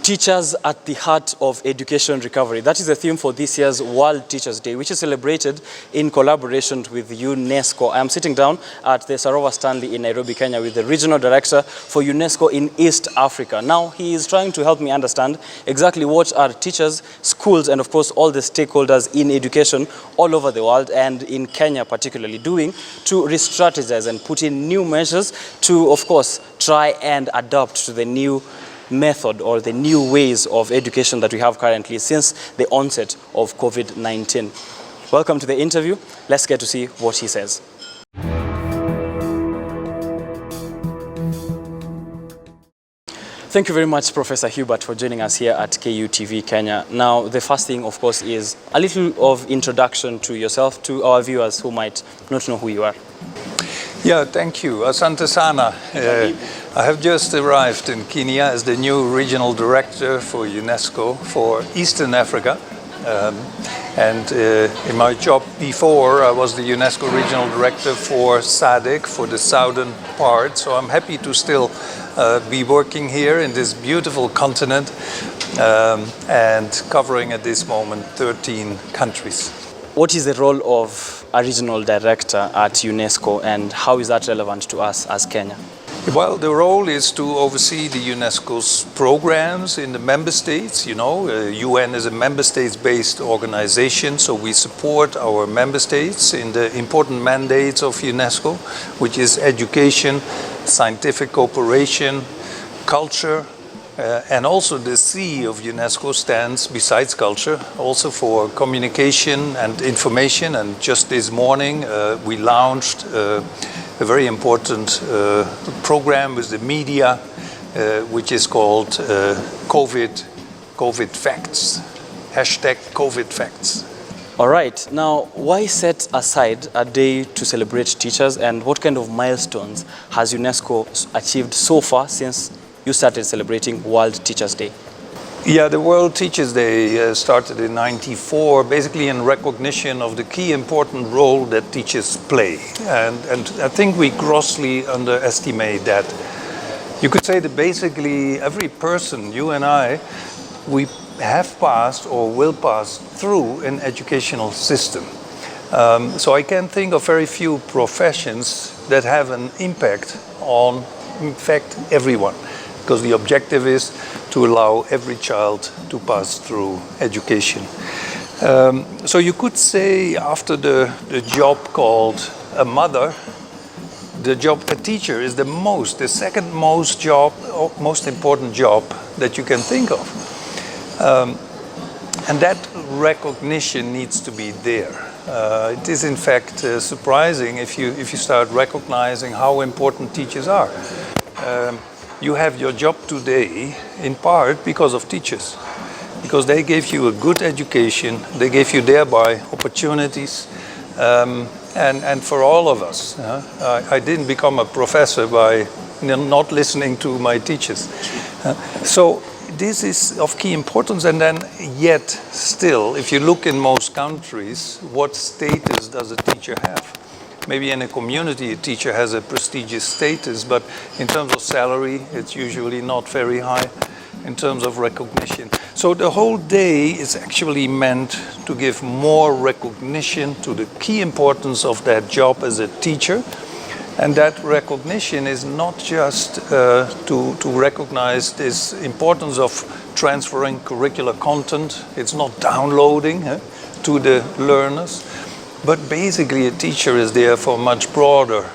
Teachers at the heart of education recovery. That is the theme for this year's World Teachers' Day, which is celebrated in collaboration with UNESCO. I am sitting down at the Sarova Stanley in Nairobi, Kenya, with the Regional Director for UNESCO in East Africa. Now, he is trying to help me understand exactly what are teachers, schools, and of course, all the stakeholders in education all over the world, and in Kenya particularly, doing to re-strategize and put in new measures to, of course, try and adapt to the new method or the new ways of education that we have currently since the onset of COVID-19. Welcome to the interview. Let's get to see what he says. Thank you very much, Professor Hubert, for joining us here at KUTV Kenya. Now, the first thing, of course, is a little of introduction to yourself, to our viewers who might not know who you are. Yeah, thank you. Asante sana. I have just arrived in Kenya as the new Regional Director for UNESCO for Eastern Africa. In my job before, I was the UNESCO Regional Director for SADC, for the southern part. So I'm happy to still be working here in this beautiful continent and covering at this moment 13 countries. What is the role of a regional director at UNESCO, and how is that relevant to us as Kenya? Well, the role is to oversee the UNESCO's programs in the member states. You know, UN is a member states-based organization, so we support our member states in the important mandates of UNESCO, which is education, scientific cooperation, culture, and also the C of UNESCO stands, besides culture, also for communication and information. And just this morning, we launched a very important program with the media, which is called COVID Facts, hashtag COVID Facts. All right. Now, why set aside a day to celebrate teachers, and what kind of milestones has UNESCO achieved so far since you started celebrating World Teachers' Day? Yeah, the World Teachers' Day started in '94, basically in recognition of the key important role that teachers play. And I think we grossly underestimate that. You could say that basically every person, you and I, we have passed or will pass through an educational system. So I can think of very few professions that have an impact on, in fact, everyone. Because the objective is to allow every child to pass through education. So you could say after the job called a mother, the job a teacher is the second most important job that you can think of. And that recognition needs to be there. It is in fact surprising if you start recognizing how important teachers are. You have your job today in part because of teachers, because they gave you a good education, they gave you thereby opportunities, and for all of us. I didn't become a professor by not listening to my teachers. So this is of key importance, and then yet still, if you look in most countries, what status does a teacher have? Maybe in a community, a teacher has a prestigious status, but in terms of salary, it's usually not very high in terms of recognition. So the whole day is actually meant to give more recognition to the key importance of that job as a teacher. And that recognition is not just to recognize this importance of transferring curricular content. It's not downloading to the learners. But basically, a teacher is there for a much broader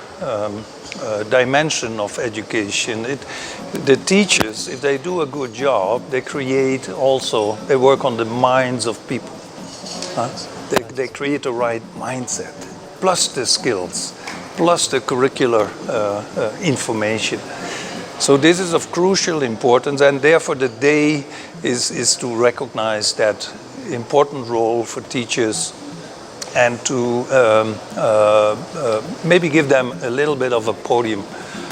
dimension of education. The teachers, if they do a good job, they work on the minds of people. They create the right mindset, plus the skills, plus the curricular information. So this is of crucial importance, and therefore the day is to recognize that important role for teachers and to maybe give them a little bit of a podium.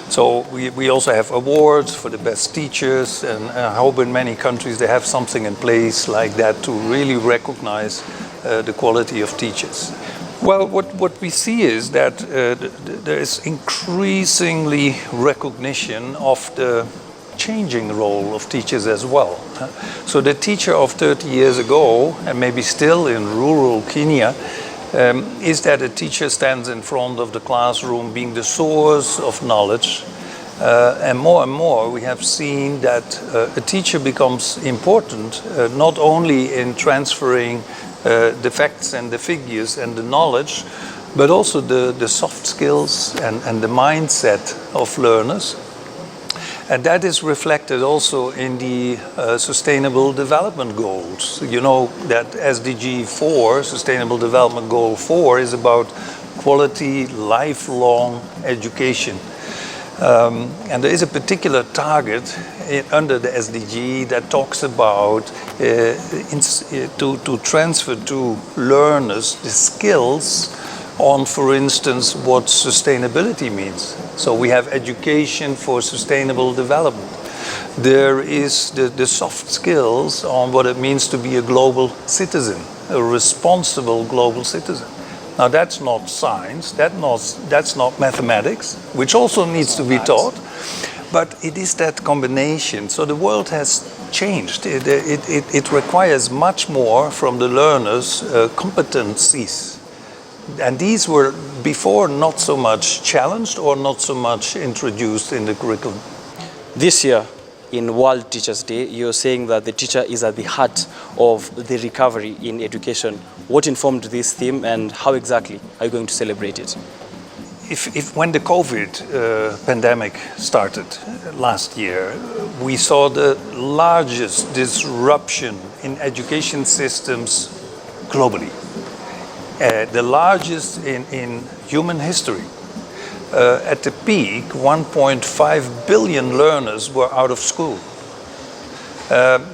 So we also have awards for the best teachers, and I hope in many countries they have something in place like that to really recognize the quality of teachers. Well, what we see is that there is increasingly recognition of the changing role of teachers as well. So the teacher of 30 years ago, and maybe still in rural Kenya, is that a teacher stands in front of the classroom being the source of knowledge. And more we have seen that a teacher becomes important not only in transferring the facts and the figures and the knowledge, but also the soft skills and the mindset of learners. And that is reflected also in the Sustainable Development Goals. You know that SDG 4, Sustainable Development Goal 4, is about quality, lifelong education. And there is a particular target under the SDG that talks about to transfer to learners the skills on, for instance, what sustainability means. So we have education for sustainable development. There is the soft skills on what it means to be a global citizen, a responsible global citizen. Now that's not science, that's not mathematics, which also needs to be taught, but it is that combination. So the world has changed. It requires much more from the learners' competencies. And these were before not so much challenged or not so much introduced in the curriculum. This year, in World Teachers' Day, you're saying that the teacher is at the heart of the recovery in education. What informed this theme and how exactly are you going to celebrate it? When the COVID pandemic started last year, we saw the largest disruption in education systems globally. The largest in human history. At the peak, 1.5 billion learners were out of school.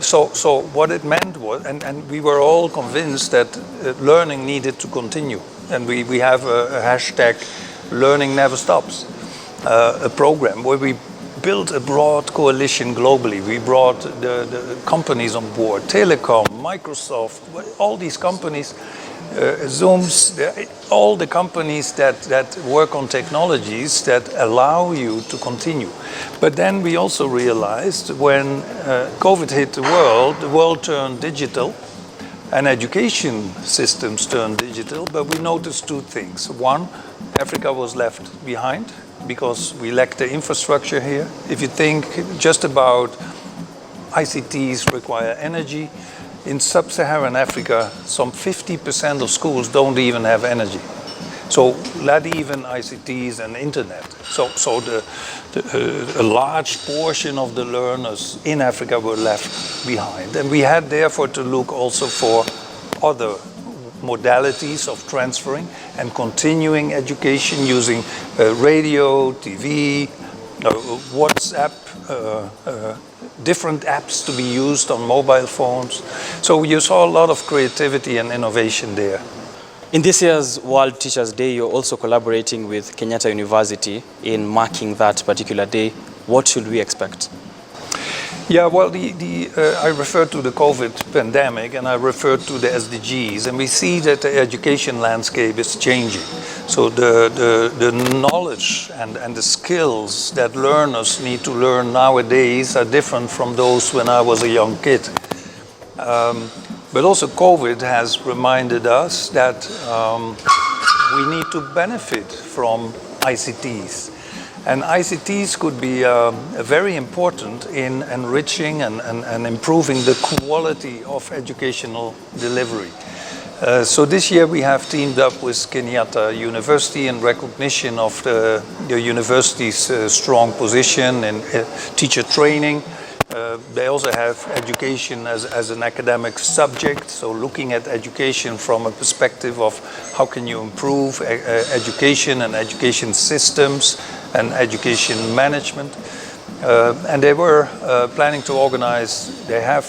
So what it meant was, and we were all convinced that learning needed to continue. And we have a hashtag, Learning Never Stops, a program where we built a broad coalition globally. We brought the companies on board, Telecom, Microsoft, all these companies, Zooms, all the companies that work on technologies that allow you to continue. But then we also realized when COVID hit the world turned digital and education systems turned digital, but we noticed two things. One, Africa was left behind because we lacked the infrastructure here. If you think just about ICTs require energy, in sub-Saharan Africa, some 50% of schools don't even have energy. So not even ICTs and internet. So a large portion of the learners in Africa were left behind. And we had therefore to look also for other modalities of transferring and continuing education using radio, TV, WhatsApp, different apps to be used on mobile phones. So you saw a lot of creativity and innovation there. In this year's World Teachers' Day, you're also collaborating with Kenyatta University in marking that particular day. What should we expect? Yeah, well, I referred to the COVID pandemic and I referred to the SDGs, and we see that the education landscape is changing. So the knowledge and the skills that learners need to learn nowadays are different from those when I was a young kid. But also COVID has reminded us that we need to benefit from ICTs. And ICTs could be very important in enriching and improving the quality of educational delivery. So this year we have teamed up with Kenyatta University in recognition of the university's strong position in teacher training. They also have education as an academic subject, so looking at education from a perspective of how can you improve education and education systems and education management. And they were planning to organize, they have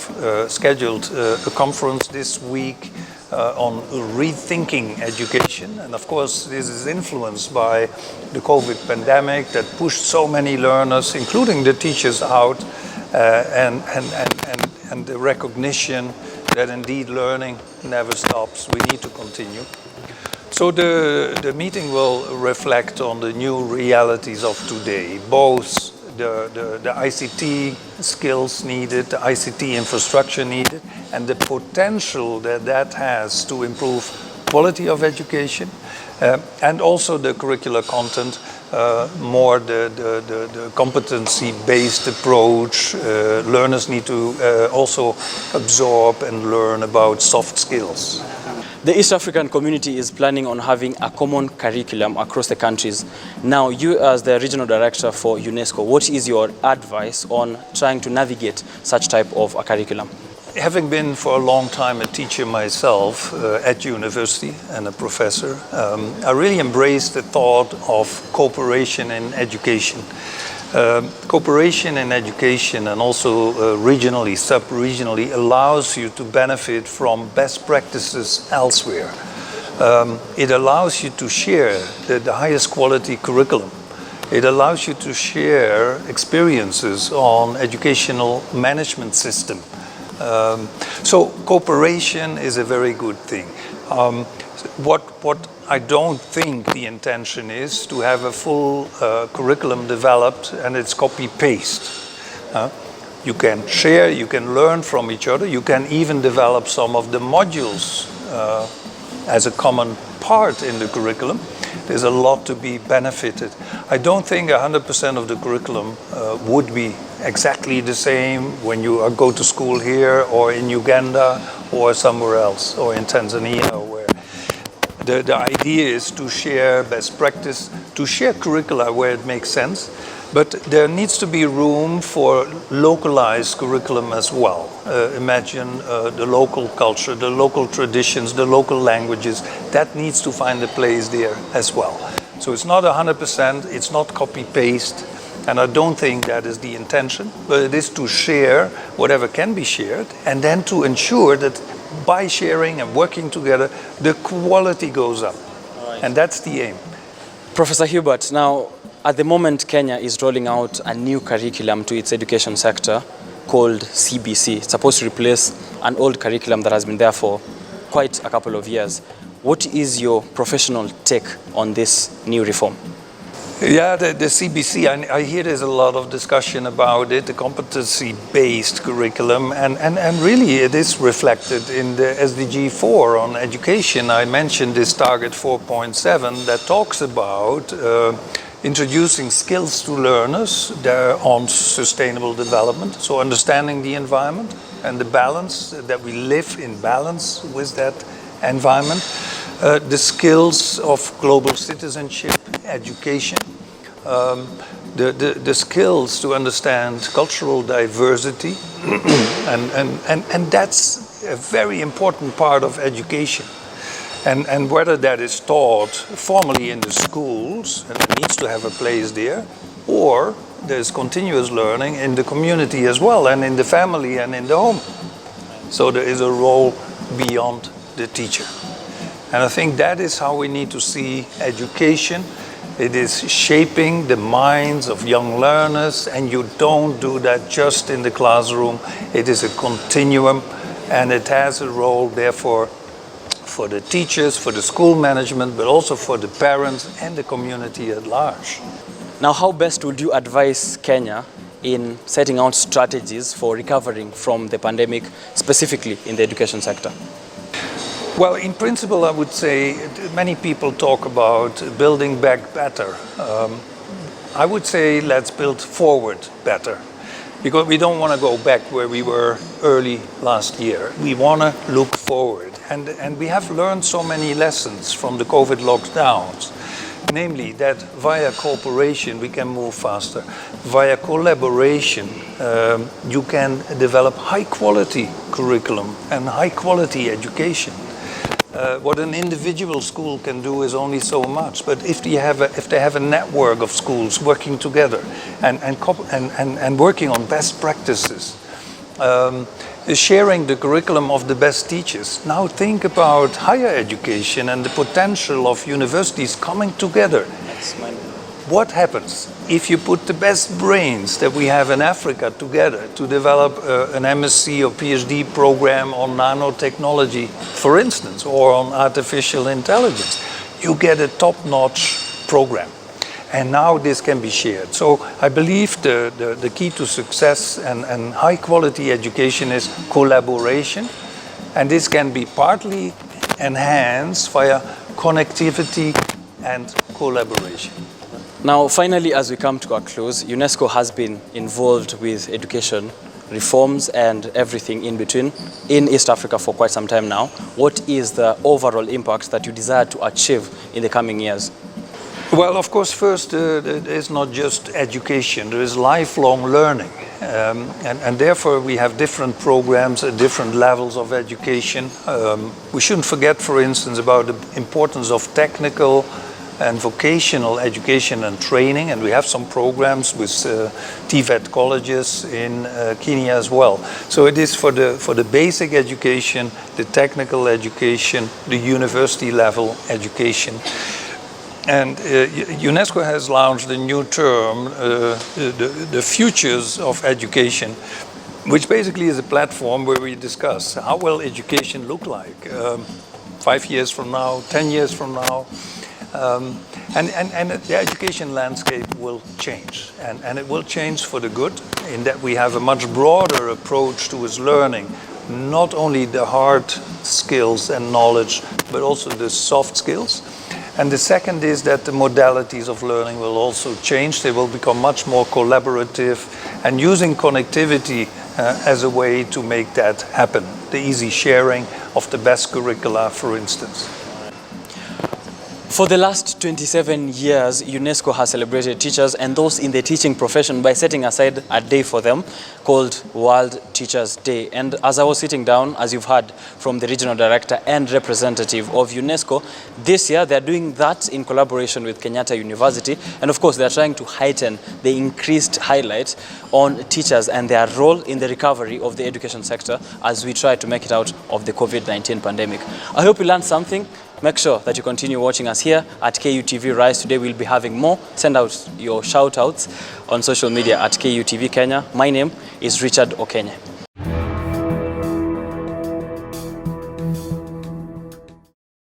scheduled a conference this week on rethinking education. And of course, this is influenced by the COVID pandemic that pushed so many learners, including the teachers, out, and the recognition that indeed learning never stops. We need to continue. So the meeting will reflect on the new realities of today, both the ICT skills needed, the ICT infrastructure needed, and the potential that that has to improve quality of education, and also the curricular content, more the competency-based approach. Learners need to also absorb and learn about soft skills. The East African community is planning on having a common curriculum across the countries. Now, you as the Regional Director for UNESCO, what is your advice on trying to navigate such type of a curriculum? Having been for a long time a teacher myself at university and a professor, I really embrace the thought of cooperation in education. Cooperation in education and also regionally, sub-regionally allows you to benefit from best practices elsewhere. It allows you to share the highest quality curriculum. It allows you to share experiences on educational management system. So cooperation is a very good thing. What I don't think the intention is to have a full curriculum developed and it's copy-paste. You can share, you can learn from each other, you can even develop some of the modules as a common part in the curriculum. There's a lot to be benefited. I don't think 100% of the curriculum would be exactly the same when you go to school here or in Uganda or somewhere else or in Tanzania or where. The idea is to share best practice, to share curricula where it makes sense, but there needs to be room for localized curriculum as well. Imagine the local culture, the local traditions, the local languages, that needs to find a place there as well. So it's not 100%, it's not copy-paste, and I don't think that is the intention, but it is to share whatever can be shared, and then to ensure that by sharing and working together, the quality goes up. Right. And that's the aim. Professor Hubert, now at the moment Kenya is rolling out a new curriculum to its education sector called CBC. It's supposed to replace an old curriculum that has been there for quite a couple of years. What is your professional take on this new reform? Yeah, the CBC, I hear there's a lot of discussion about it, the competency-based curriculum, and really it is reflected in the SDG 4 on education. I mentioned this target 4.7 that talks about introducing skills to learners on sustainable development, so understanding the environment and the balance, that we live in balance with that environment. The skills of global citizenship, education, the skills to understand cultural diversity, and that's a very important part of education. And whether that is taught formally in the schools, and it needs to have a place there, or there's continuous learning in the community as well, and in the family and in the home. So there is a role beyond the teacher. And I think that is how we need to see education. It is shaping the minds of young learners, and you don't do that just in the classroom. It is a continuum, and it has a role, therefore, for the teachers, for the school management, but also for the parents and the community at large. Now, how best would you advise Kenya in setting out strategies for recovering from the pandemic, specifically in the education sector? Well, in principle, I would say many people talk about building back better. I would say let's build forward better, because we don't want to go back where we were early last year. We want to look forward. And we have learned so many lessons from the COVID lockdowns, namely that via cooperation we can move faster. Via collaboration you can develop high quality curriculum and high quality education. What an individual school can do is only so much, but if they have a network of schools working together and working on best practices, sharing the curriculum of the best teachers. Now think about higher education and the potential of universities coming together. What happens if you put the best brains that we have in Africa together to develop an MSc or PhD program on nanotechnology, for instance, or on artificial intelligence? You get a top-notch program. And now this can be shared. So I believe the key to success and high quality education is collaboration. And this can be partly enhanced via connectivity and collaboration. Now, finally, as we come to a close, UNESCO has been involved with education reforms and everything in between in East Africa for quite some time now. What is the overall impact that you desire to achieve in the coming years? Well, of course, first, it's not just education, there is lifelong learning. And therefore, we have different programs at different levels of education. We shouldn't forget, for instance, about the importance of technical and vocational education and training, and we have some programs with TVET colleges in Kenya as well. So it is for the basic education, the technical education, the university level education. And UNESCO has launched a new term, the Futures of Education, which basically is a platform where we discuss how will education look like 5 years from now, 10 years from now. And the education landscape will change, and it will change for the good, in that we have a much broader approach towards learning, not only the hard skills and knowledge, but also the soft skills. And the second is that the modalities of learning will also change. They will become much more collaborative, and using connectivity as a way to make that happen. The easy sharing of the best curricula, for instance. For the last 27 years, UNESCO has celebrated teachers and those in the teaching profession by setting aside a day for them called World Teachers' Day. And as I was sitting down, as you've heard from the Regional Director and representative of UNESCO, this year they're doing that in collaboration with Kenyatta University. And of course, they're trying to heighten the increased highlight on teachers and their role in the recovery of the education sector as we try to make it out of the COVID-19 pandemic. I hope you learned something. Make sure that you continue watching us here at KUTV Rise. Today we'll be having more. Send out your shout outs on social media at KUTV Kenya. My name is Richard Okenye.